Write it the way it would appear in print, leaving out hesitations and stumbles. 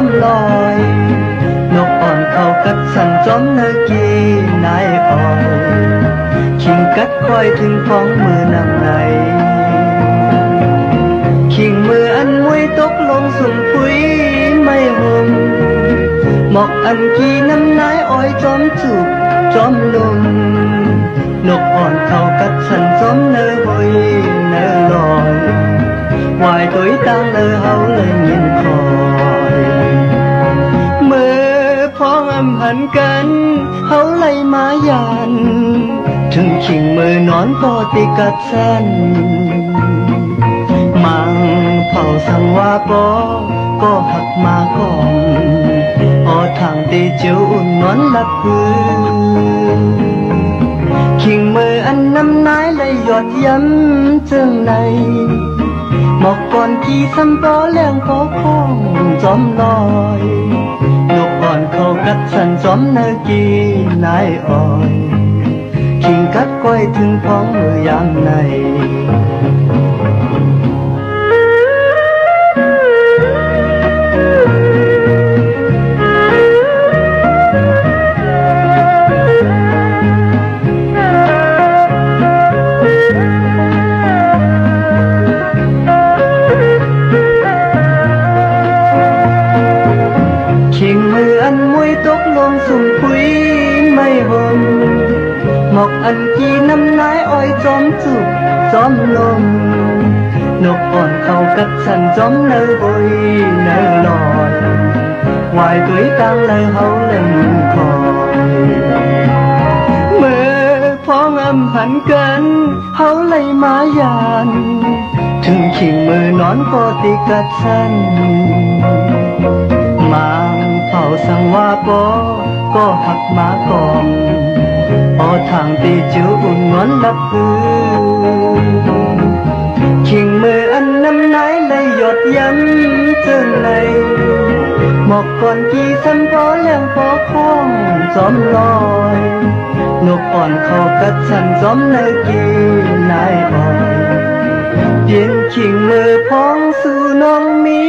มลอยนกอ่อนเขากัดสันจอมเนกีนายอ่อยขิงกัดคอยถึงฟ้องมือนำไหนขิงมืออันมวยตกลงสุ่มปุ๋ยไม่ห่มหมอกอันกีน้ำนายอ้อยจอมจุกจอมลมนกอ่อนเขากัดสันจอมเนหอยเนลอยวายตัวตั้งเฮาเลยยินคอยเมื่อพ้องอำหันกันเฮาไล่มายันถึงขิงมือนอนพอติกัดสันมังเผาสังว่าปอก็หักมาก่อนออทางตีเจียวอุ่นนอนหลับพื้นขิงมืออันน้ำนายเลยหยดย้ำจึงในหมอกก่อนที่ซ้ำปอแรงพอคงจอมลอยนกอ่อนเขากัดสันจอมเนกีนายอ่อยขิงกัดก้อยถึงพ้องมือยามในขิงมืออันมวยตกลงสุ่มปุ๋ยไม่ห่มหมอกอันกีน้ำนายอ้อยจอมจุกจอมลมนกอ่อนเขากัดสันจอมเนบอยเนลอยวายตัวตั้งเลยเฮาเลยคอยเมื่อพ้องอำหันกันเฮาเลยมายันถึงขิงมือนอนพอติกัดสันมังเผาสังว่าปอก็หักมาก่อนออทางตีจิ๋วอุ่นงอนลับพื้นขิงมืออันน้ำนายเลยหยดย้ำจึงในหมอกก่อนกี่สันพอเลี้ยงพอคล้องจอมลอยนกอ่อนเขากัดสันจอมเนกีนายอ่อยเปลี่ยนขิงมือพ้องสู่น้องมี